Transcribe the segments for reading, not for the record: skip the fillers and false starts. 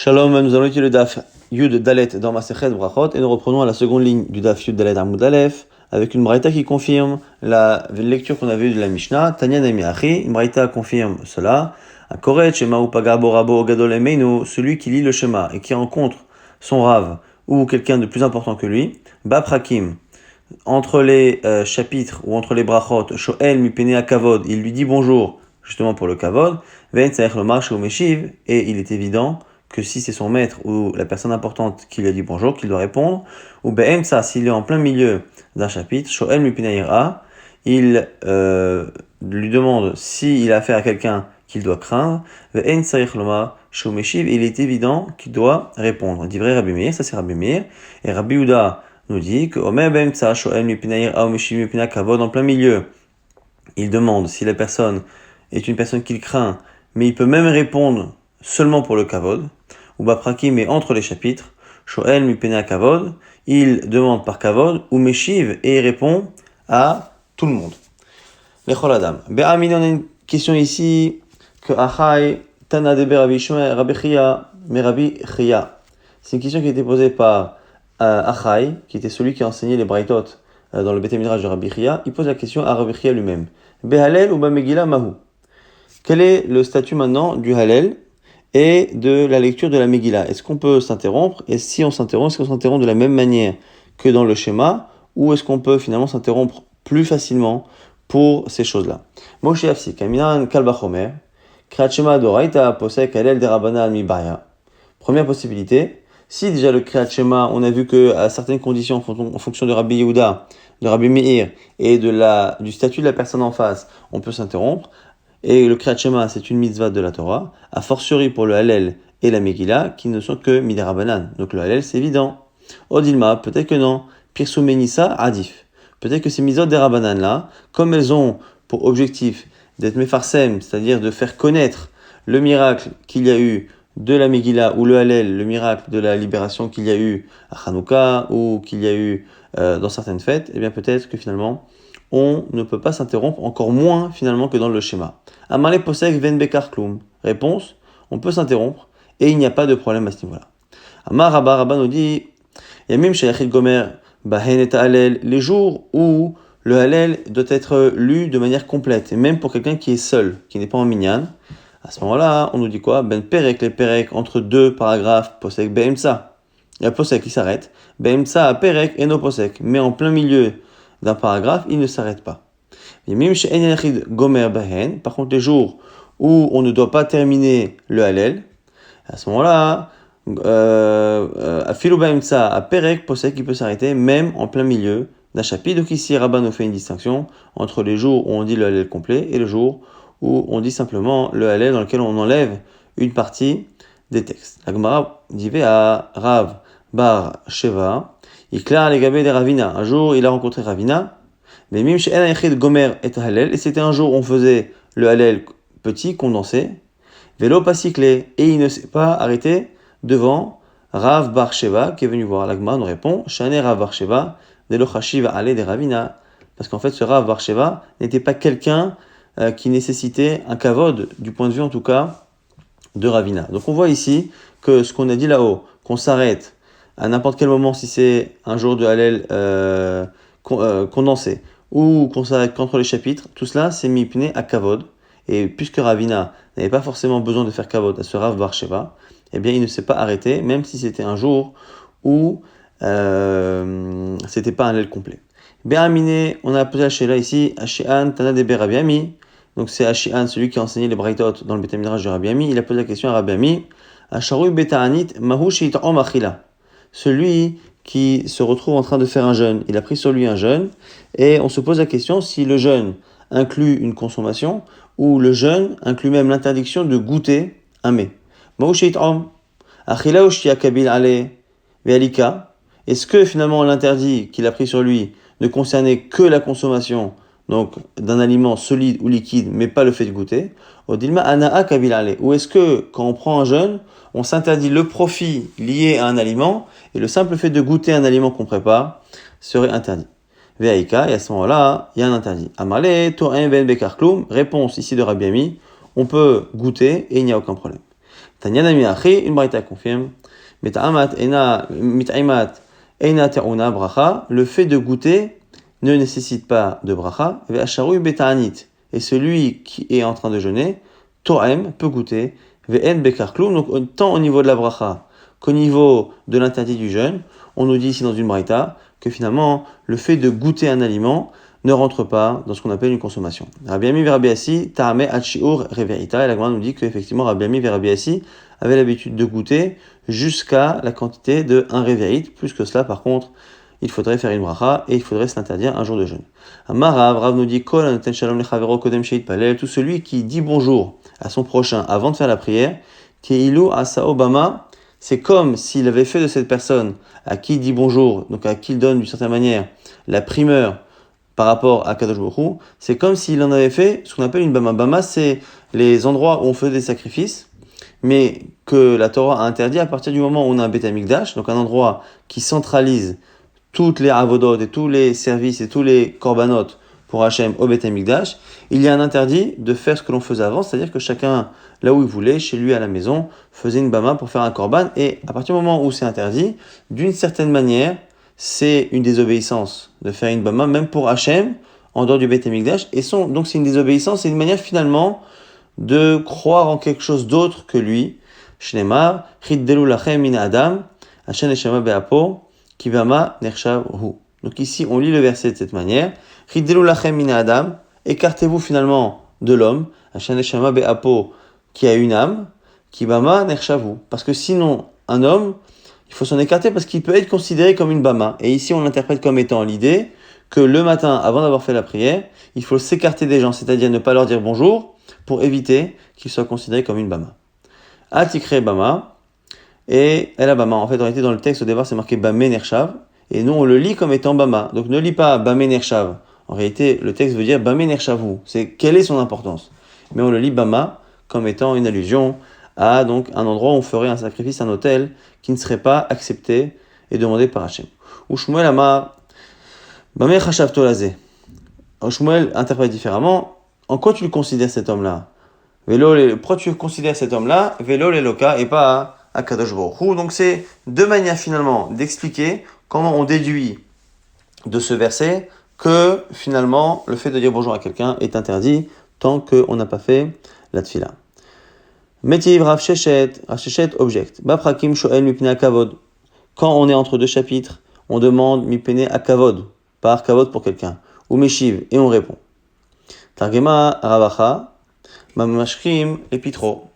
Shalom, nous allons étudier le Daf Yud Dalet dans Masechet Brachot et nous reprenons à la seconde ligne du Daf Yud Dalet Amud Aleph avec une braïta qui confirme la lecture qu'on avait eue de la Mishnah. Tanya Nemi Achi, une braïta confirme cela. Un Koret Shema ou Pagabo Rabo Gadol Emeinu, celui qui lit le Shema et qui rencontre son Rav ou quelqu'un de plus important que lui, Baprakim, entre les chapitres ou entre les brachot, Shoel Mipene Kavod, il lui dit bonjour justement pour le Kavod, Ve'en Saech Lomar Sheu Meshiv, et il est évident que si c'est son maître ou la personne importante qui lui a dit bonjour, qu'il doit répondre, ou Be'emsa, s'il est en plein milieu d'un chapitre, Shoel Mipene Ira, il lui demande s'il a affaire à quelqu'un qu'il doit craindre, Ve'en Saech Lomar Sheu Meshiv, il est évident qu'il doit répondre. Dit vrai Rabbi Meir, ça c'est Rabbi Meir, et Rabbi Uda nous dit que Omer Be'emsa Shoel Mipene Ira ou Meshiv Mipene Kavod, en plein milieu, il demande si la personne est une personne qu'il craint, mais il peut même répondre seulement pour le kavod, ou baprakim, mais entre les chapitres, Shoel mipena kavod, il demande par kavod, ou meshiv, et il répond à tout le monde. Lechol adam. Be'amin, on a une question ici, que achai, tana de Rabbi Shmuel, Rabbi Chia, mais Rabbi Chia. C'est une question qui a été posée par Achai, qui était celui qui a enseigné les braïtot dans le Beth Midrash de Rabbi Chia. Il pose la question à Rabbi Chia lui-même. Behalel ou Bamegila Mahu. Quel est le statut maintenant du Halel et de la lecture de la Megillah? Est-ce qu'on peut s'interrompre? Et si on s'interrompt, est-ce qu'on s'interrompt de la même manière que dans le schéma? Ou est-ce qu'on peut finalement s'interrompre plus facilement pour ces choses-là? Moshe Afsi, Kaminan Kalbachomer, Kriyat Shema Doraita, Posek Halel Derabana Mi Baya. Première possibilité, si déjà le Kriyat Shema, on a vu que à certaines conditions, en fonction de Rabbi Yehuda, de Rabbi Meir et du statut de la personne en face, on peut s'interrompre. Et le Kriyat Shema, c'est une mitzvah de la Torah, a fortiori pour le Hallel et la Megillah, qui ne sont que midirabanan. Donc le Hallel, c'est évident. Odilma, peut-être que non. Pirsou Menissa, adif. Peut-être que ces mitzvot des Rabanan là, comme elles ont pour objectif d'être mefarsem, c'est-à-dire de faire connaître le miracle qu'il y a eu de la Megillah, ou le Hallel, le miracle de la libération qu'il y a eu à Hanouka, ou qu'il y a eu dans certaines fêtes, eh bien peut-être que finalement, on ne peut pas s'interrompre, encore moins finalement que dans le schéma. Amarle posek ven bekar klum. Réponse, on peut s'interrompre et il n'y a pas de problème à ce niveau-là. Amar Rabba nous dit, Yamim sheyachid gomer bahen et hallel, les jours où le hallel doit être lu de manière complète, et même pour quelqu'un qui est seul, qui n'est pas en minyan, à ce moment-là, on nous dit quoi? Ben perek, les perek, entre deux paragraphes, posek be'emsa. Il y a posek qui s'arrête, be'emsa perek et no posek, mais en plein milieu d'un paragraphe, il ne s'arrête pas. Par contre, les jours où on ne doit pas terminer le Hallel, à ce moment-là, à Filoubaimsa, à Perek, Posek, il peut s'arrêter même en plein milieu d'un chapitre. Donc ici, Rabban nous fait une distinction entre les jours où on dit le Hallel complet et le jour où on dit simplement le Hallel dans lequel on enlève une partie des textes. La Gemara dit à Rav Bar Sheva, il clare les gabés des Ravina. Un jour, il a rencontré Ravina, mais Mim She'en Ayechid Gomer et Hallel, et c'était un jour où on faisait le Hallel petit, condensé, vélo pas cyclé, et il ne s'est pas arrêté devant Rav Bar Sheva, qui est venu voir. L'Agma nous répond, Shane Rav Bar Sheva, Delo Chashiv Ale des Ravina, parce qu'en fait, ce Rav Bar Sheva n'était pas quelqu'un qui nécessitait un kavod, du point de vue en tout cas, de Ravina. Donc on voit ici que ce qu'on a dit là-haut, qu'on s'arrête à n'importe quel moment, si c'est un jour de Hallel condensé, ou qu'on s'arrête qu'entre les chapitres, tout cela c'est mipné à kavod. Et puisque Ravina n'avait pas forcément besoin de faire kavod à ce Rav Bar Sheva, eh bien il ne s'est pas arrêté, même si c'était un jour où c'était pas un Hallel complet. Be'amine, on a posé la Sheila ici, Ashi'an Tana de Rabbi Ami. Donc c'est Ashi'an, celui qui a enseigné les braïtot dans le Beth Midrash de Rabbi Ami. Il a posé la question à Rabbi Ami, Asharu Beta'anit Mahu Sheit'om Achila. Celui qui se retrouve en train de faire un jeûne, il a pris sur lui un jeûne, et on se pose la question si le jeûne inclut une consommation, ou le jeûne inclut même l'interdiction de goûter un mets. Est-ce que finalement l'interdit qu'il a pris sur lui ne concernait que la consommation, donc d'un aliment solide ou liquide, mais pas le fait de goûter? Ou est-ce que quand on prend un jeûne, on s'interdit le profit lié à un aliment, et le simple fait de goûter un aliment qu'on prépare serait interdit? Ve'aïka, et à ce moment-là, il y a un interdit. Amale, to'en ben bekar klum, réponse ici de Rabbi Ami, on peut goûter et il n'y a aucun problème. Tanyana miachi, une braïta confirme. Mit'aimat eina te'una bracha, le fait de goûter ne nécessite pas de bracha. Ve'asharu beta'anit, et celui qui est en train de jeûner, to'em, peut goûter. Ve'en bekar kloum, donc tant au niveau de la bracha qu'au niveau de l'interdit du jeûne, on nous dit ici dans une braïta que finalement le fait de goûter un aliment ne rentre pas dans ce qu'on appelle une consommation. Rabbi Ami ve Rabbi Assi, ta'ame ad shi'ur reverita, et la Gemara nous dit qu'effectivement Rabbi Ami ve Rabbi Assi avait l'habitude de goûter jusqu'à la quantité de 1 révérit. Plus que cela, par contre, il faudrait faire une bracha et il faudrait s'interdire un jour de jeûne. Amarav, Rav nous dit Kol anoten shalom lechavero kodem sheitpalel, tout celui qui dit bonjour à son prochain avant de faire la prière, keilu asa obama, c'est comme s'il avait fait de cette personne à qui il dit bonjour, donc à qui il donne d'une certaine manière la primeur par rapport à Kadosh Baruch Hu, c'est comme s'il en avait fait ce qu'on appelle une bama. Bama, c'est les endroits où on fait des sacrifices, mais que la Torah a interdit à partir du moment où on a un Beth Amikdash, donc un endroit qui centralise toutes les avodot et tous les services et tous les korbanot pour Hachem au Beth Amikdash, il y a un interdit de faire ce que l'on faisait avant, c'est-à-dire que chacun, là où il voulait, chez lui à la maison, faisait une bama pour faire un korban, et à partir du moment où c'est interdit, d'une certaine manière, c'est une désobéissance de faire une bama, même pour Hachem, en dehors du Beth Amikdash, et donc c'est une désobéissance, c'est une manière finalement de croire en quelque chose d'autre que lui. Shnemar, Chiddelu lachem min Adam, Hashem neshama be'apo, kivama nershav hu. Donc ici, on lit le verset de cette manière. Chiddelu lachem min Adam, écartez-vous finalement de l'homme, Hashem neshama be'apo, qui a une âme, kivama nershav hu. Parce que sinon, un homme, il faut s'en écarter parce qu'il peut être considéré comme une bama. Et ici, on l'interprète comme étant l'idée que le matin, avant d'avoir fait la prière, il faut s'écarter des gens, c'est-à-dire ne pas leur dire bonjour, pour éviter qu'ils soient considérés comme une bama. Atikre bama, et elle a bama. En fait, en réalité, dans le texte, au départ, c'est marqué bamé nershav, et nous, on le lit comme étant bama. Donc, ne lis pas bamé nershav. En réalité, le texte veut dire bamé nershavu. C'est quelle est son importance. Mais on le lit bama comme étant une allusion à donc un endroit où on ferait un sacrifice, un autel, qui ne serait pas accepté et demandé par Hachem. Ou Shmuel Amar, bamé chashav tolazé. Shmuel interprète différemment. En quoi tu le considères cet homme-là? Pourquoi tu considères cet homme-là Vélo l'Eloka et pas à Kadosh Baruch Hu? Donc c'est deux manières finalement d'expliquer comment on déduit de ce verset que finalement le fait de dire bonjour à quelqu'un est interdit tant qu'on n'a pas fait la tfila. Metiv Rav Sheshet objecte. Baprakim shoel mipne akavod. Quand on est entre deux chapitres, on demande mipne akavod, par kavod pour quelqu'un, ou meshiv, et on répond. Targema Ravacha, Mamashkim l'épitro.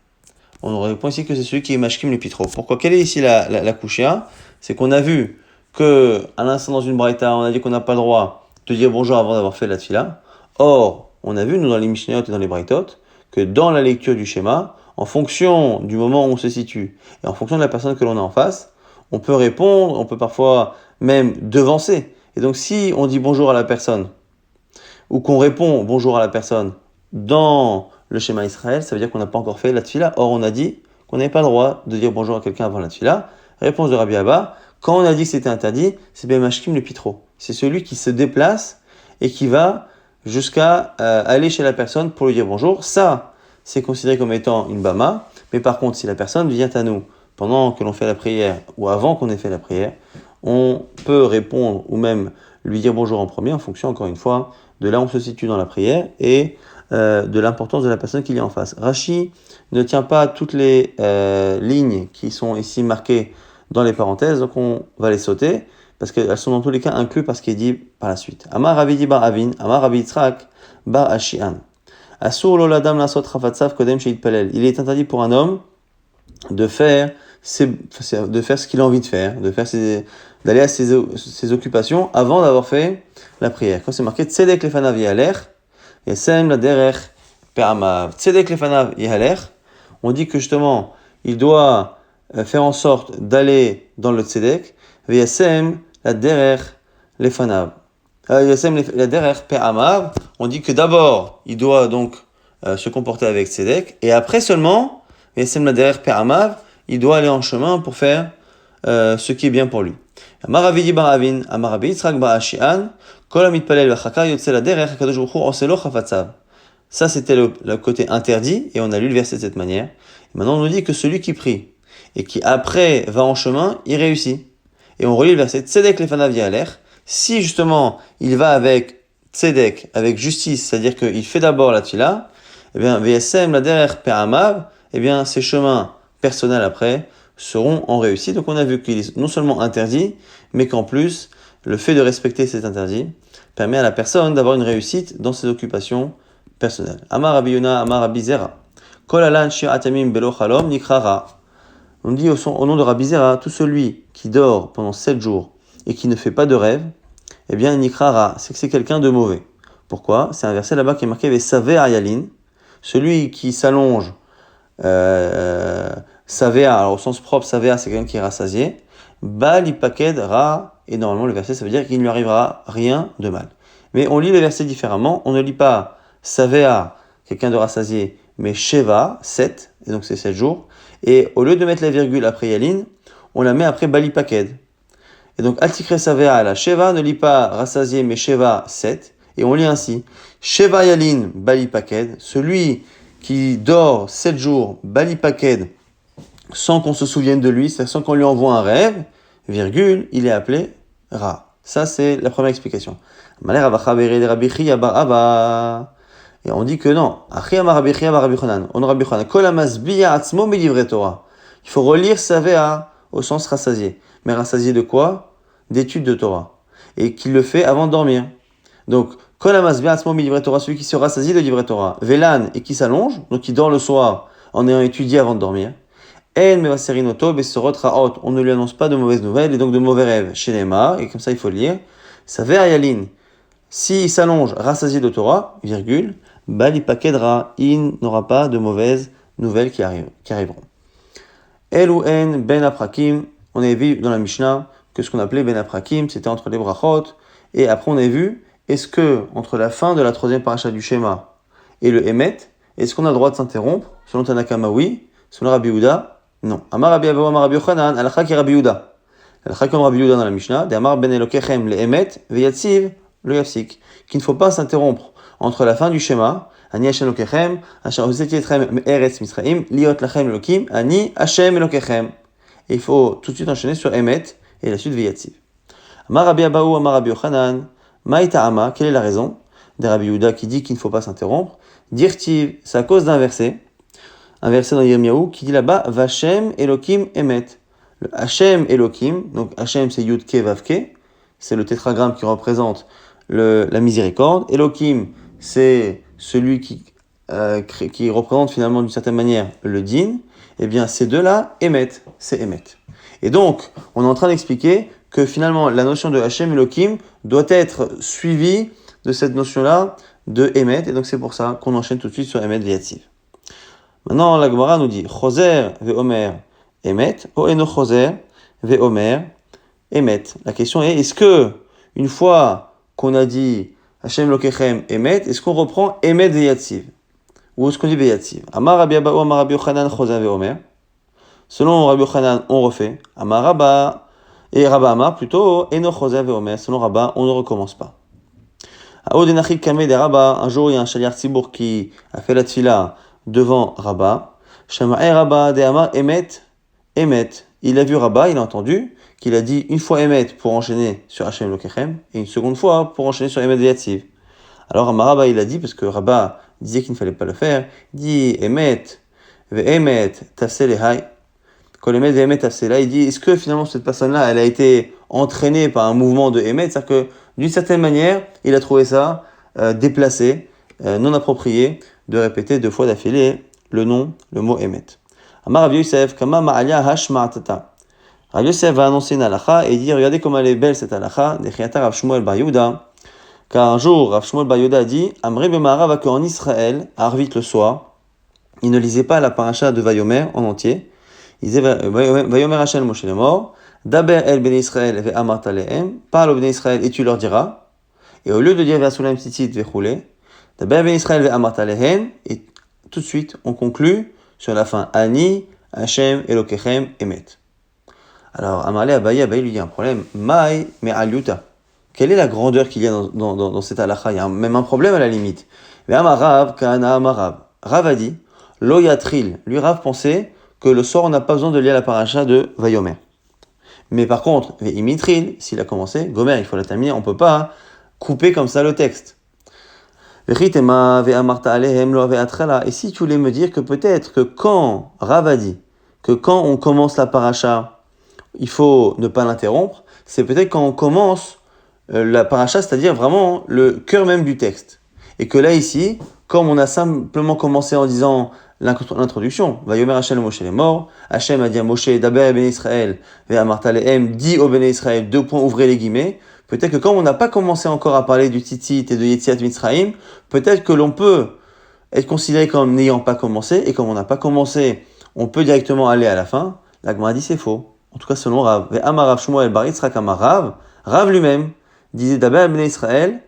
On répond ici que c'est celui qui est Mashkim l'épitro. Pourquoi? Quelle est ici la kushia? C'est qu'on a vu que, à l'instant dans une braïta, on a dit qu'on n'a pas le droit de dire bonjour avant d'avoir fait la tfila. Or, on a vu, nous dans les Mishnayot et dans les braïtot, que dans la lecture du schéma, en fonction du moment où on se situe et en fonction de la personne que l'on a en face, on peut répondre, on peut parfois même devancer. Et donc, si on dit bonjour à la personne, ou qu'on répond bonjour à la personne dans le schéma Israël, ça veut dire qu'on n'a pas encore fait la tfila. Or, on a dit qu'on n'avait pas le droit de dire bonjour à quelqu'un avant la tfila. Réponse de Rabbi Abba, quand on a dit que c'était interdit, c'est bien Mashkim le pitro. C'est celui qui se déplace et qui va jusqu'à aller chez la personne pour lui dire bonjour. Ça, c'est considéré comme étant une bama. Mais par contre, si la personne vient à nous pendant que l'on fait la prière ou avant qu'on ait fait la prière, on peut répondre ou même lui dire bonjour en premier en fonction, encore une fois, de là où on se situe dans la prière et de l'importance de la personne qu'il y a en face. Rashi ne tient pas toutes les lignes qui sont ici marquées dans les parenthèses, donc on va les sauter parce qu'elles sont dans tous les cas incluses par ce qui est dit par la suite. Amar Ravidi bar Avin, Amar Rabbi Yitzhak bar Ashian. Asur lo ladam lasot chafatzav kodem sheitpalel. Il est interdit pour un homme de faire ce qu'il a envie de faire, d'aller à ses occupations avant d'avoir fait la prière. Quand c'est marqué tzedek lefanav yaler, yasem la derech pe'amav. Tzedek lefanav yaler, on dit que justement il doit faire en sorte d'aller dans le tzedek, yasem la derech lefanav. Yasem la derech pe'amav, on dit que d'abord il doit donc se comporter avec tzedek et après seulement yasem la derech pe'amav, il doit aller en chemin pour faire ce qui est bien pour lui. Amaravidi baravin, amarabi Yitzhak ba'ashian, kol amitpalel v'chaka yotze la derech hakadosh baruch hu oselo chafatzav. Ça c'était le côté interdit et on a lu le verset de cette manière. Maintenant, on nous dit que celui qui prie et qui après va en chemin, il réussit. Et on relit le verset Tzedek lefanav ya'aler. Si justement il va avec tzedek, avec justice, c'est-à-dire qu'il fait d'abord la tfila, eh bien, v'yasem la derer pe'amav, eh bien, ses chemins personnels après seront en réussite. Donc on a vu qu'il est non seulement interdit, mais qu'en plus, le fait de respecter cet interdit permet à la personne d'avoir une réussite dans ses occupations personnelles. Amar Rabbi Yona, Amar Rabbi Zera. Kol alan shir atamim belo chalom nikrara. On dit au nom de Rabbi Zera, tout celui qui dort pendant 7 jours et qui ne fait pas de rêve, eh bien, nikrara, c'est que c'est quelqu'un de mauvais. Pourquoi ? C'est un verset là-bas qui est marqué Savé Ayalin. Celui qui s'allonge, Savéa, alors au sens propre, Savéa, c'est quelqu'un qui est rassasié. Balipaked ra, et normalement le verset, ça veut dire qu'il ne lui arrivera rien de mal. Mais on lit le verset différemment. On ne lit pas Savéa, quelqu'un de rassasié, mais Sheva, 7, et donc c'est 7 jours. Et au lieu de mettre la virgule après Yalin, on la met après Balipaked. Et donc, Altikre Savea, la Sheva ne lit pas rassasié, mais Sheva 7. Et on lit ainsi Sheva Yalin Balipaked, celui qui dort 7 jours, Balipaked, sans qu'on se souvienne de lui, c'est-à-dire sans qu'on lui envoie un rêve, virgule, il est appelé Ra. Ça, c'est la première explication. Et on dit que non. Il faut relire Savea au sens rassasié. Mais rassasié de quoi ? D'études de Torah. Et qu'il le fait avant de dormir. Donc, celui qui se rassasie de livret Torah. Velan, et qui s'allonge, donc qui dort le soir en ayant étudié avant de dormir. On ne lui annonce pas de mauvaises nouvelles et donc de mauvais rêves. Chez Nema, et comme ça il faut le lire. Savea Yalin. S'il s'allonge rassasié de Torah, virgule, Balipakedra, il n'aura pas de mauvaises nouvelles qui arriveront. El ou en ben aprakim, on avait vu dans la Mishnah que ce qu'on appelait ben aprakim, c'était entre les brachot, et après on a vu, est-ce que entre la fin de la troisième paracha du Shema et le Emet, est-ce qu'on a le droit de s'interrompre? Selon Tanakama, oui. Selon Rabbi Yehuda, non. Amar Rabbi Abba, Amar Rabbi Yochanan, alakha ki Rabbi Yehuda. Alakha comme Rabbi Yehuda dans la Mishnah, de Amar ben Elokechem le Emet, veyatziv le yafsik, qu'il ne faut pas s'interrompre entre la fin du Shema, Ani Hashem Elokechem, Asher hozeti etrem me'eretz Misraim, liot lachem Elokim, Ani Hashem Elokechem. Et il faut tout de suite enchaîner sur Emet et la suite Veyatziv. Amar Rabbi Abahu, Amar Rabbi Yochanan, Maïta Ama, quelle est la raison de Rabbi Yehuda qui dit qu'il ne faut pas s'interrompre? Dirtiv, c'est à cause d'un verset dans Yirmiyahu qui dit là-bas Vashem Elokim Emet. Le Hashem Elokim, donc Hashem c'est Yud Ke Vav Ke, c'est le tétragramme qui représente la miséricorde. Elokim, c'est celui qui représente finalement d'une certaine manière le din. Eh bien, ces deux-là, Emet, c'est Emet. Et donc, on est en train d'expliquer que finalement, la notion de Hashem Elokim doit être suivie de cette notion-là de Emet. Et donc, c'est pour ça qu'on enchaîne tout de suite sur Emet Veyatziv. Maintenant, la Gemara nous dit Choser ve'omer Emet, o eno Choser ve'omer Emet. La question est, est-ce que, une fois qu'on a dit Hashem Lokechem Emet, est-ce qu'on reprend Emet Veyatziv? Ou est-ce qu'on dit Veyatziv? Amar Rabbi Abahu, Amar Rabbi Yochanan, Choser ve'omer. Selon Rabbi Yochanan, on refait. Amar Rabba, et Rabba Amar plutôt, eno Choser ve'omer. Selon Rabba, on ne recommence pas. Aodenachik Kameh de Rabba, un jour il y a un Shaliach Tzibour qui a fait la tfila devant Rabba. Shama'e Rabba de Amar Emet, Emet. Il a vu Rabba, il a entendu qu'il a dit une fois Emet pour enchaîner sur Hashem Lokechem et une seconde fois pour enchaîner sur Emet Veyatziv. Alors Amar Rabba il a dit, parce que Rabba disait qu'il ne fallait pas le faire, il dit Emet, Ve'emet, Tafsel Ehai. Quand Emet Ve'emet Tafsel Ehai, il dit est-ce que finalement cette personne-là elle a été entraînée par un mouvement de Emet, c'est-à-dire que d'une certaine manière il a trouvé ça déplacé, non approprié de répéter 2 fois d'affilée le mot Emet. Amar Rabbi Yosef, Kama Ma'alia Hash Ma'atata. Rabbi Yosef va annoncer une halakha et il dit regardez comme elle est belle cette halakha, d'Echriata Rav Shmuel Bar Yehuda. Car un jour, Rav Shmuel Bar Yehuda a dit Amri Bemara va qu'en Israël, à Arvit le soir, il ne lisait pas la paracha de Vayomer en entier. Il disait Vayomer Hashem Moshe Lemor, Daber el Ben Israël ve Amarta lehem, parle au Ben Israël et tu leur diras. Et au lieu de dire Ve'asulam Tzitzit ve'choule, Daber Ben Israël ve Amarta lehem, et tout de suite on conclut sur la fin Ani Hashem Elokechem Emet. Alors Amarle Abaye lui dit un problème. Mai me'alyuta. Quelle est la grandeur qu'il y a dans cette halakha? Il y a même un problème à la limite. Ve'amar Rav kana amar Rav. Rav a dit Lo yatril. Lui, Rav pensait que le soir, on n'a pas besoin de lire la paracha de Vayomer. Mais par contre, imitril, s'il a commencé, Gomer, il faut la terminer, on ne peut pas couper comme ça le texte. Et si tu voulais me dire que peut-être que quand Rav a dit que quand on commence la paracha, il faut ne pas l'interrompre, c'est peut-être quand on commence la paracha, c'est-à-dire vraiment le cœur même du texte. Et que là, ici, comme on a simplement commencé en disant l'introduction, Vayomer Hashem Moshe les morts, Hashem a dit à Moshe, Daber ben Israël, Ve'amarta lehem, dit au ben Israël, ouvrez les guillemets, peut-être que comme on n'a pas commencé encore à parler du Tzitzit et de Yetziat Mitzrayim, peut-être que l'on peut être considéré comme n'ayant pas commencé, et comme on n'a pas commencé, on peut directement aller à la fin. La Gemara dit c'est faux. En tout cas, selon Rav. Ve'amar Rav Shmuel bar Yitzchak amar Rav, Rav lui-même disait Daber ben Israël,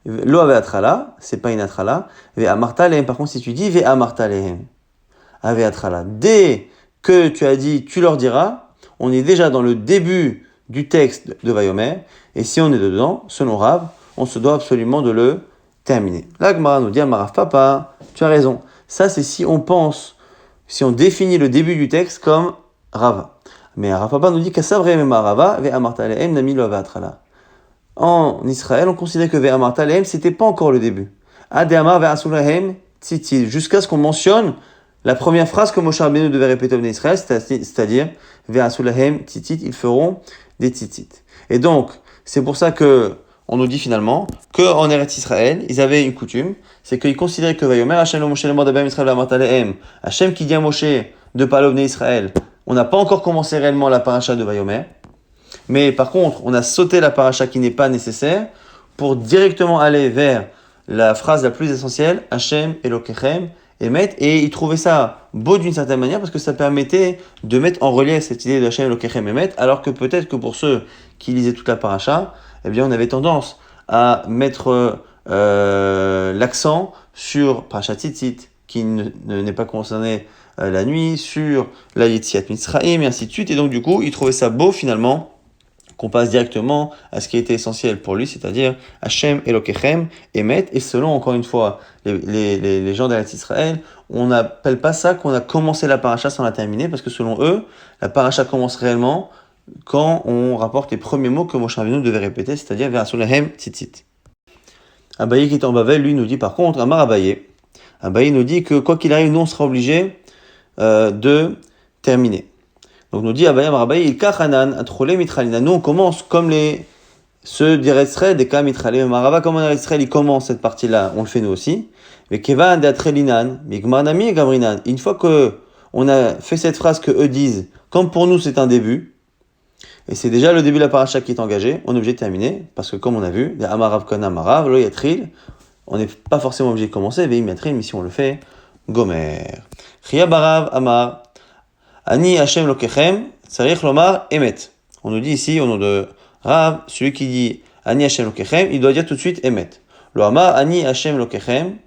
lo ave atrala, c'est pas une atrala, ve'amarta lehem. Par contre, si tu dis ve'amarta lehem, ave atrala, dès que tu as dit tu leur diras, on est déjà dans le début du texte de Vayomer, et si on est dedans, selon Rav, on se doit absolument de le terminer. La Gemara nous dit Amarav Papa, tu as raison. Ça, c'est si on pense, si on définit le début du texte comme Rava. Mais Rav Papa nous dit qu'Asabre Rava, ve'amarta lehem nami lo ave atrala. En Israël, on considère que Ve'amarta lehem, c'était pas encore le début. Adéamar ve'asul lehem tzitzit, jusqu'à ce qu'on mentionne la première phrase que Moshe Rabbeinu devait répéter en Israël, c'est-à-dire ve'asul lehem tzitzit, ils feront des tzitzit. Et donc, c'est pour ça que on nous dit finalement qu'en Eretz Israël, ils avaient une coutume, c'est qu'ils considéraient que Vayomer Hashem lo Moshe le mort d'Abraham Israël ve'amarta lehem, Hashem qui dit à Moshe de parler au Bnei Israël, on n'a pas encore commencé réellement la paracha de Vayomer. Mais par contre, on a sauté la paracha qui n'est pas nécessaire pour directement aller vers la phrase la plus essentielle, Hashem Elokechem, Emet, et ils trouvaient ça beau d'une certaine manière parce que ça permettait de mettre en relief cette idée de Hashem Elokechem Emet, alors que peut-être que pour ceux qui lisaient toute la paracha, eh bien on avait tendance à mettre l'accent sur Parashat Tzitzit, qui n'est pas concerné la nuit, sur la Yetziat Mitzrayim, et ainsi de suite, et donc du coup, ils trouvaient ça beau finalement qu'on passe directement à ce qui était essentiel pour lui, c'est-à-dire Hashem Elokechem, Emet, et selon, encore une fois, les gens d'Eretz Israël, on n'appelle pas ça qu'on a commencé la paracha sans la terminer, parce que selon eux, la paracha commence réellement quand on rapporte les premiers mots que Moshe Rabbeinu devait répéter, c'est-à-dire Ve'asul lehem tzitzit. Abaye qui est en Bavel, lui nous dit par contre, Amar Abaye nous dit que quoi qu'il arrive, nous on sera obligé de terminer. Donc nous dit Abaye Amar Abaye, il kachanan atrole mitralina. Nous on commence comme ceux d'Eretz Israël, des cas mitralim. Marava comme en Eretz Israël, il commence cette partie-là, on le fait nous aussi. Mais kevan de atrelinan, migmanami et gamrinan. Une fois que on a fait cette phrase que eux disent, comme pour nous c'est un début, et c'est déjà le début de la paracha qui est engagé, on est obligé de terminer, parce que comme on a vu, Amarav kana Amarav, lo yatril, on n'est pas forcément obligé de commencer, veim yatril, mais si on le fait, gomer. Chia barav amar, ani Hashem lokechem, tzarich lomar emet. On nous dit ici, au nom de Rav, celui qui dit ani Hashem lokechem, il doit dire tout de suite emet. Lo amar ani Hashem lokechem,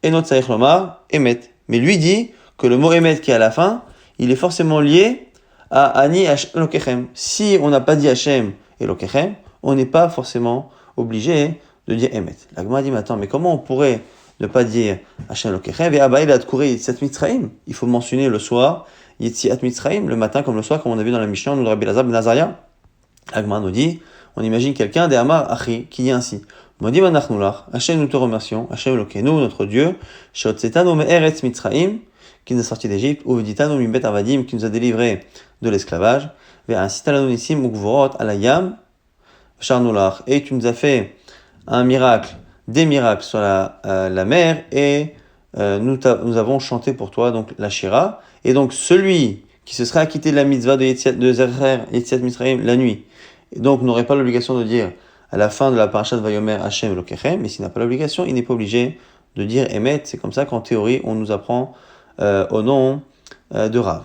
enot tzarich lomar emet. Mais lui dit que le mot emet qui est à la fin, il est forcément lié à Ani Hashem Elokechem. Si on n'a pas dit Hashem Elokechem, on n'est pas forcément obligé de dire Emet. La Gemara dit, mais attends, mais comment on pourrait ne pas dire Hashem Elokechem? Et Abaye a couru Yetziat Mitzrayim. Il faut mentionner le soir Yetziat Mitzrayim, le matin comme le soir, comme on a vu dans la Mishnah, nous de Rabbi Elazar ben Azaria. La Gemara nous dit, on imagine quelqu'un des Amar Achi qui dit ainsi. Modi manachnulach, Hashem nous te remercions, Hashem Elokeinu, notre Dieu, Shotzetanu me'eretz Mitzrayim, qui nous a sortis d'Égypte, ou Viditanu mimbet avadim, qui nous a délivrés de l'esclavage, et tu nous as fait un miracle, des miracles sur la mer, et nous avons chanté pour toi donc la Shira. Et donc celui qui se serait acquitté de la mitzvah de Zecher Yetziat Mitzrayim la nuit, et donc n'aurait pas l'obligation de dire à la fin de la parasha de Vayomer Hashem Elokechem, mais s'il n'a pas l'obligation, il n'est pas obligé de dire Emet. C'est comme ça qu'en théorie on nous apprend au nom de Rav.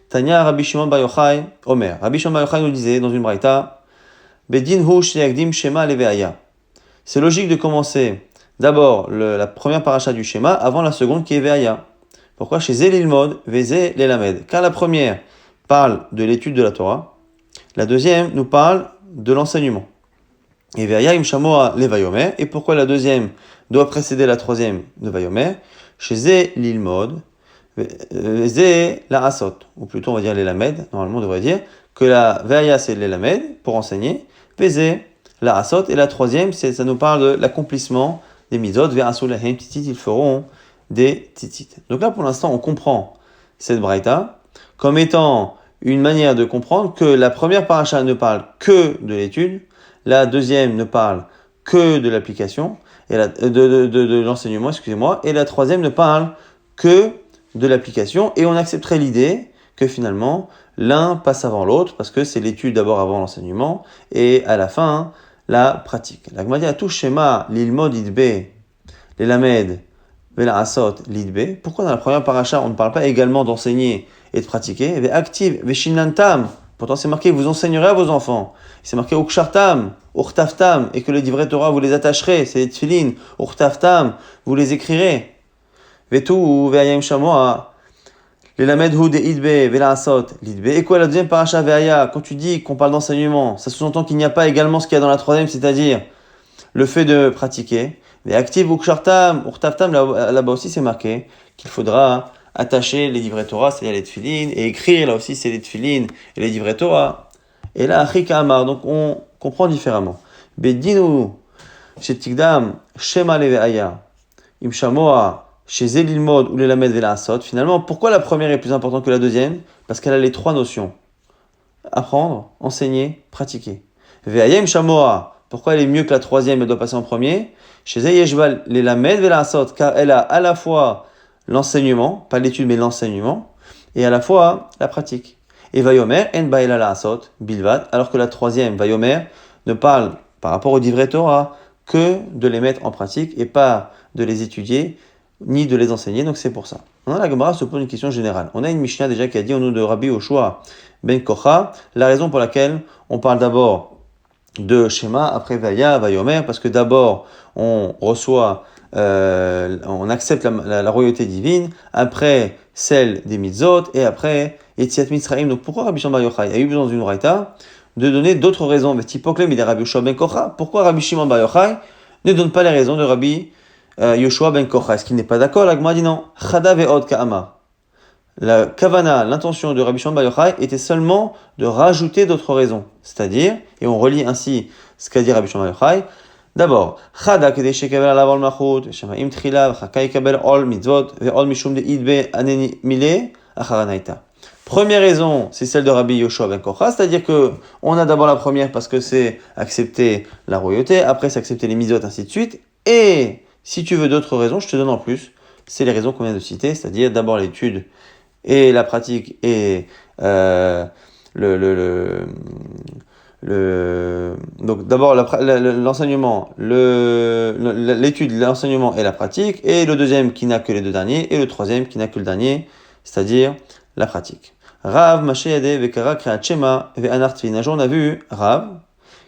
Tanya Rabbi Shimon Bar Yochai Omer. Rabbi Shimon Bar Yochai nous disait dans une braïta, Bedin hu sheyagdim shema leveaya. C'est logique de commencer d'abord la première paracha du Shema avant la seconde qui est Veaya. Pourquoi? Chez Zelilmod, Veze Lelamed. Car la première parle de l'étude de la Torah, la deuxième nous parle de l'enseignement. Et Veaya im shamoa le Vayomer. Et pourquoi la deuxième doit précéder la troisième de Vayomer? Chez Zelilmod, Zé la asot, ou plutôt on va dire les lamed, normalement on devrait dire que la veaya c'est les lamed pour enseigner, Zé la asot, et la troisième, ça nous parle de l'accomplissement des mitzvot, ve'asu lahem titit, ils feront des titit. Donc là pour l'instant on comprend cette braïta comme étant une manière de comprendre que la première paracha ne parle que de l'étude, la deuxième ne parle que de l'application, et de l'enseignement, excusez-moi, et la troisième ne parle que de l'application, et on accepterait l'idée que finalement, l'un passe avant l'autre, parce que c'est l'étude d'abord avant l'enseignement, et à la fin, la pratique. La Gemara dit à tout schéma, l'ilmod idbe, les lamed, vela asot, l'idbe. Pourquoi dans la première paracha, on ne parle pas également d'enseigner et de pratiquer? Ve active, ve shinantam. Pourtant, c'est marqué, vous enseignerez à vos enfants. C'est marqué ukshartam, urtaftam, et que les divrei Torah, vous les attacherez, c'est les tfilin, urtaftam, vous les écrirez. Vetu, ve'ayim shamoa, les lamed hu de idbe, ve'la asot, l'idbe. Et quoi, la deuxième paracha ve'aya, quand tu dis qu'on parle d'enseignement, ça sous-entend qu'il n'y a pas également ce qu'il y a dans la troisième, c'est-à-dire le fait de pratiquer. Mais active ukshartam, urtaftam, là-bas aussi c'est marqué qu'il faudra attacher les divrei Torah, c'est-à-dire les tfilin, et écrire, là aussi c'est les tfilin et les divrei Torah. Et là, achika amar, donc on comprend différemment. Bedinu, chez Tigdam, shema leveaya, imshamoa, chez Zelilmod ou l'elamed vela asot. Finalement, pourquoi la première est plus importante que la deuxième? Parce qu'elle a les trois notions. Apprendre, enseigner, pratiquer. Veaya imshamoa, pourquoi elle est mieux que la troisième, elle doit passer en premier? Chez Zeyeshbal l'elamed vela asot, car elle a à la fois l'enseignement, pas l'étude mais l'enseignement, et à la fois la pratique. Et Vayomer, en baila la asot, bilvat, alors que la troisième, Vayomer, ne parle par rapport au divrei Torah que de les mettre en pratique et pas de les étudier ni de les enseigner, donc c'est pour ça. Maintenant, la Gemara se pose une question générale. On a une Mishnah déjà qui a dit au nom de Rabbi Yoshua ben Kocha, la raison pour laquelle on parle d'abord de Shema, après Vaya, Vayomer, parce que d'abord on reçoit, on accepte la royauté divine, après celle des mitzvot, et après Yetziat Mitzrayim. Donc pourquoi Rabbi Shimon Bar Yochai a eu besoin d'une raïta de donner d'autres raisons? Mais Tipoklem, il est Rabbi Yoshua ben Kocha. Pourquoi Rabbi Shimon Bar Yochai ne donne pas les raisons de Rabbi Yoshua ben Kocha? Est-ce qu'il n'est pas d'accord? La Gemara dit non. Chada ve'od ka'ama. La kavana, l'intention de Rabbi Shimon Bar Yochai était seulement de rajouter d'autres raisons. C'est-à-dire, et on relit ainsi ce qu'a dit Rabbi Shimon Bar Yochai, d'abord, Chada kedei shekabel alav ol malchut, shemaim tchila, v'chaka yikabel ol mitzvot, ve'ol mishum de idbe aneni mile, acharanaita. Première raison, c'est celle de Rabbi Yoshua ben Kocha, c'est-à-dire que on a d'abord la première parce que c'est accepter la royauté, après c'est accepter les mitzvot, ainsi de suite, et si tu veux d'autres raisons, je te donne en plus, c'est les raisons qu'on vient de citer, c'est-à-dire d'abord l'étude et la pratique et donc d'abord l'enseignement, l'étude, l'enseignement et la pratique, et le deuxième qui n'a que les deux derniers, et le troisième qui n'a que le dernier, c'est-à-dire la pratique. Rav Masheyade Vekara Kreat Shema Ve'anartvin. Un jour on a vu Rav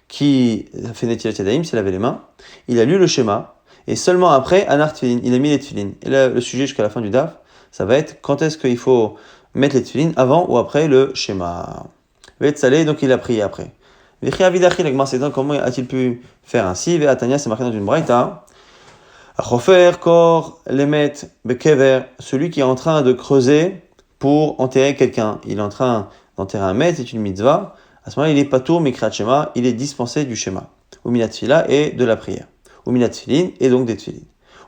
qui a fait Netilat Yadayim, s'il avait les mains, il a lu le schéma, et seulement après Anartvin, il a mis les tefilin. Et là, le sujet jusqu'à la fin du daf, ça va être quand est-ce qu'il faut mettre les tefilin, avant ou après le schéma. Ve'etzalé, donc il a prié après. Ve'chia vidachi, la Gemara s'étonne, comment a-t-il pu faire ainsi? Ve'atania, c'est marqué dans une braïta. Achofer kor lemet bekever, celui qui est en train de creuser pour enterrer quelqu'un. Il est en train d'enterrer un maître, c'est une mitzvah. À ce moment-là, il est patour, mikrat shema, il est dispensé du schéma. Ou minat tfila et de la prière. Ou minat tfilin et donc des tfilin.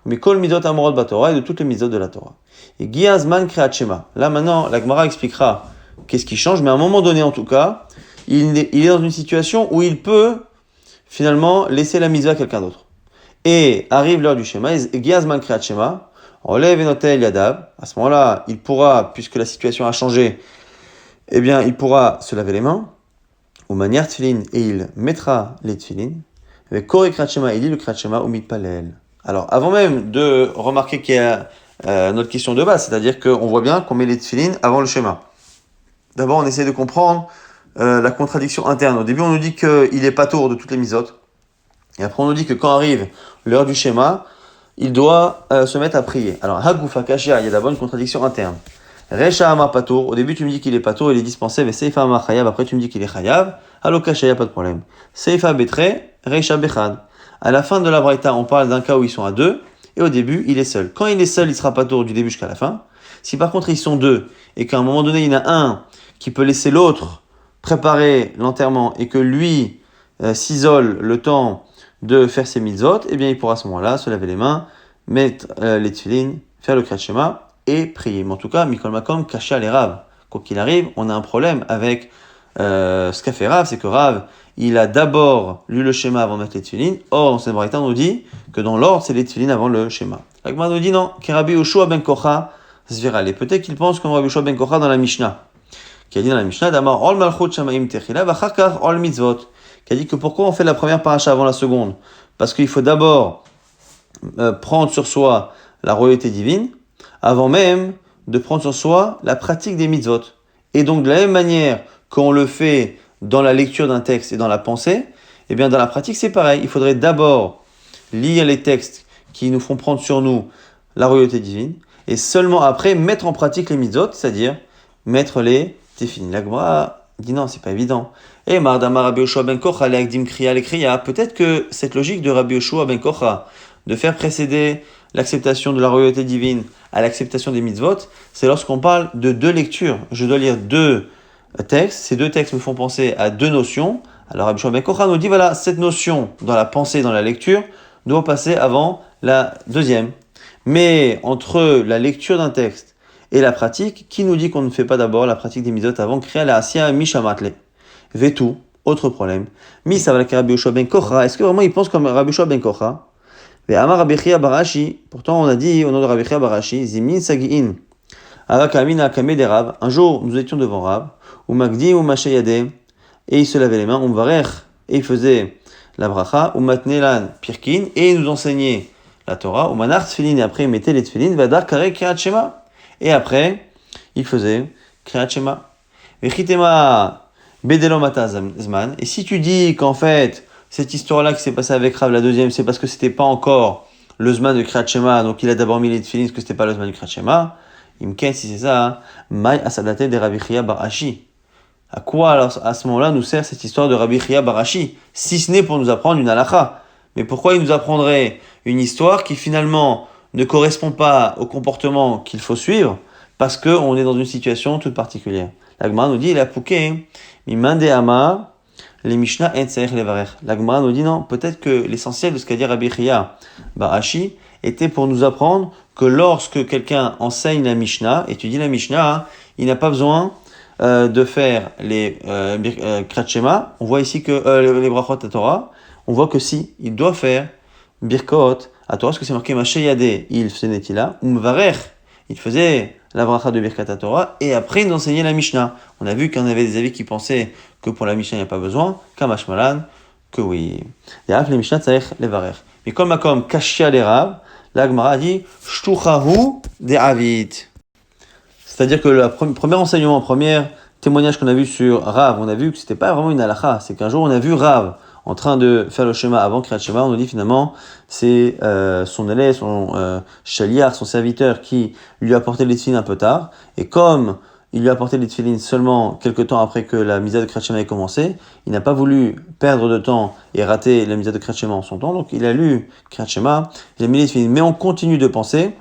Ou mikol mitzvot amorot batorah et de toutes les mitzvot de la Torah. Et giazman kreat shema. Là maintenant, la Gemara expliquera qu'est-ce qui change, mais à un moment donné en tout cas, il est dans une situation où il peut finalement laisser la mitzvah à quelqu'un d'autre. Et arrive l'heure du schéma, giazman kreat shema. Relève enotel yadav. À ce moment-là, il pourra, puisque la situation a changé, eh bien, il pourra se laver les mains. Ou manière tfilin, et il mettra les tfilin. Avec kore kratchema, il lit le kratchema ou mitpalel. Alors, avant même de remarquer qu'il y a notre question de base, c'est-à-dire qu'on voit bien qu'on met les tfilin avant le schéma. D'abord, on essaie de comprendre la contradiction interne. Au début, on nous dit qu'il est pas tour de toutes les misotes. Et après, on nous dit que quand arrive l'heure du schéma, il doit se mettre à prier. Alors, Hagoufa Kashia, il y a d'abord une contradiction interne. Recha Amar Patour, au début tu me dis qu'il est Patour, il est dispensé, mais Seifa Amar Chayav, après tu me dis qu'il est Chayav. Allo Kashia, pas de problème. Seifa Betre, Recha Bechad. À la fin de la Braïta, on parle d'un cas où ils sont à deux, et au début, il est seul. Quand il est seul, il sera Patour du début jusqu'à la fin. Si par contre ils sont deux, et qu'à un moment donné il y en a un qui peut laisser l'autre préparer l'enterrement, et que lui s'isole le temps de faire ses mitzvot, eh bien il pourra à ce moment-là se laver les mains, mettre les tefilines, faire le kriyat shema et prier. Mais en tout cas, Mikol Makom, Kasha les Rav. Quoi qu'il arrive, on a un problème avec ce qu'a fait Rav, c'est que Rav, il a d'abord lu le schéma avant de mettre les tefilines. Or, dans cette braïta, on nous dit que dans l'ordre, c'est les tefilines avant le schéma. La Gemara nous dit non, Kerabi Yoshua ben Kocha Zvirale. Peut-être qu'il pense comme Rabbi Yoshua ben Kocha dans la Mishnah, qui a dit dans la Mishnah, Damar Ol Malchut Shamaim Techila, Vachakar Ol Mitzvot, qui a dit que pourquoi on fait la première paracha avant la seconde? Parce qu'il faut d'abord prendre sur soi la royauté divine, avant même de prendre sur soi la pratique des mitzvot. Et donc de la même manière qu'on le fait dans la lecture d'un texte et dans la pensée, eh bien dans la pratique c'est pareil. Il faudrait d'abord lire les textes qui nous font prendre sur nous la royauté divine, et seulement après mettre en pratique les mitzvot, c'est-à-dire mettre les tefilin. La Gemara dit non, c'est pas évident. Et Mardama Rabbi Yoshua ben Kocha le'akdim kriya lekriya. Peut-être que cette logique de Rabbi Yoshua ben Kocha de faire précéder l'acceptation de la royauté divine à l'acceptation des mitzvot, c'est lorsqu'on parle de deux lectures. Je dois lire deux textes, ces deux textes me font penser à deux notions. Alors Rabbi Yoshua ben Kocha nous dit voilà, cette notion dans la pensée, dans la lecture, doit passer avant la deuxième. Mais entre la lecture d'un texte et la pratique, qui nous dit qu'on ne fait pas d'abord la pratique des mitzvot avant kriya la asya mishamatle? Vetu, autre problème. Mi saval Rabbi Yoshua ben Kocha, est-ce que vraiment il pense comme Rabbi Yoshua ben Kocha? Ve'amar Rabbi Chia Barashi, pourtant on a dit au nom de Rabbi Chia Barashi, zimin sagiin, avak amin akame des Rav. Un jour nous étions devant Rav, ou magdi ou mashayade, et il se lavait les mains, varech, et il faisait la bracha, ou matnelan pirkin, et il nous enseignait la Torah, ou manar tfilin, et après il mettait les tfilin, vadar kare kriyat shema. Et après, il faisait Kriyat Shema. Vechitema bedelo mata zman. Et si tu dis qu'en fait, cette histoire-là qui s'est passée avec Rav, la deuxième, c'est parce que c'était pas encore le zman de Kriyat Shema, donc il a d'abord mis les tefilin parce que c'était pas le zman du Kriyat Shema, imken, si c'est ça, mai asadate de Rabbi Chia Barashi. À quoi alors à ce moment-là nous sert cette histoire de Rabbi Chia Barashi, si ce n'est pour nous apprendre une halakha? Mais pourquoi il nous apprendrait une histoire qui finalement ne correspond pas au comportement qu'il faut suivre, parce qu'on est dans une situation toute particulière? La Gemara nous dit, il a pouqué, mimande ama, les Mishnah en tsaïr levarer. La Gemara nous dit non, peut-être que l'essentiel de ce qu'a dit Rabbi Chia Barashi était pour nous apprendre que lorsque quelqu'un enseigne la Mishnah, étudie la Mishnah, il n'a pas besoin de faire les Kriyat Shema. On voit ici que les brachot à Torah, on voit que si, il doit faire Birkot à Torah, parce que c'est marqué Mashayade, il faisait Netila, ou Mvarech, il faisait la bracha de Birkat à Torah, et après il enseignait la Mishnah. On a vu qu'il y en avait des avis qui pensaient que pour la Mishnah il n'y a pas besoin, Kamash Malan, que oui. Derrière les Mishnah tzarech levarech. Mais comme Makom Kashia les Rav, la Gemara a dit Shtuchahu de Avit. C'est-à-dire que le premier enseignement, premier témoignage qu'on a vu sur Rav, on a vu que c'était pas vraiment une halakha, c'est qu'un jour on a vu Rav en train de faire le schéma avant Kriyat Shema, on nous dit finalement c'est son élève, son shaliach, son serviteur qui lui a apporté les tefilines un peu tard, et comme il lui a apporté les tefilines seulement quelques temps après que la misa de Kriyat Shema ait commencé, il n'a pas voulu perdre de temps et rater la misa de Kriyat Shema en son temps, donc il a lu Kriyat Shema, il a mis les tefilines, mais on continue de penser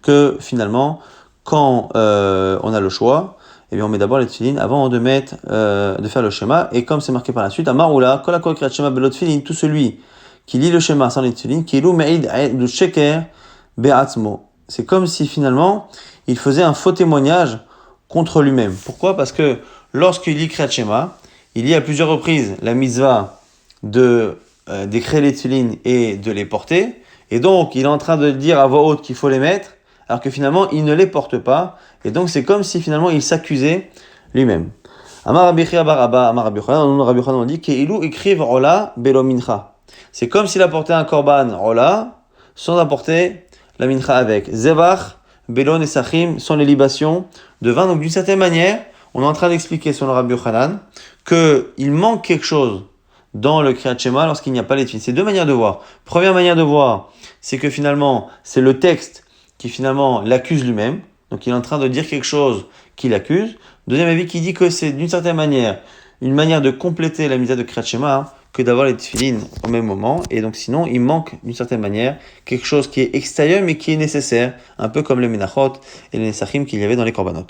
que finalement quand on a le choix, eh bien on met d'abord les tefilines avant de mettre, de faire le schéma, et comme c'est marqué par la suite, Amaroula, kol hakol kriyat shema belo tefilin, tout celui qui lit le schéma sans les tefilines, kilu me'id du sheker be'atzmo. C'est comme si finalement il faisait un faux témoignage contre lui-même. Pourquoi? Parce que lorsqu'il lit kriyat shema, il lit à plusieurs reprises la mitzvah de d'écrire les tefilines et de les porter, et donc il est en train de dire à voix haute qu'il faut les mettre, alors que finalement il ne les porte pas, et donc c'est comme si finalement il s'accusait lui-même. Amar Rabbi Chia bar Abba, Amar Rabbi Yochanan, Rabbi Yochanan on dit Keilu écrive Ola belo mincha. C'est comme s'il apportait un korban Ola sans apporter la mincha avec. Zevach belo nesachim, sans les libations de vin. Donc d'une certaine manière, on est en train d'expliquer sur le Rabbi Yochanan qu'il manque quelque chose dans le Kriyat Shema lorsqu'il n'y a pas les tefilines. C'est deux manières de voir. Première manière de voir, c'est que finalement c'est le texte qui finalement l'accuse lui-même, donc il est en train de dire quelque chose qui l'accuse. Deuxième avis qui dit que c'est d'une certaine manière une manière de compléter la mitzvah de Kriyat Shema, que d'avoir les tefilines au même moment. Et donc sinon, il manque d'une certaine manière quelque chose qui est extérieur mais qui est nécessaire, un peu comme les menachot et les nesachim qu'il y avait dans les korbanot.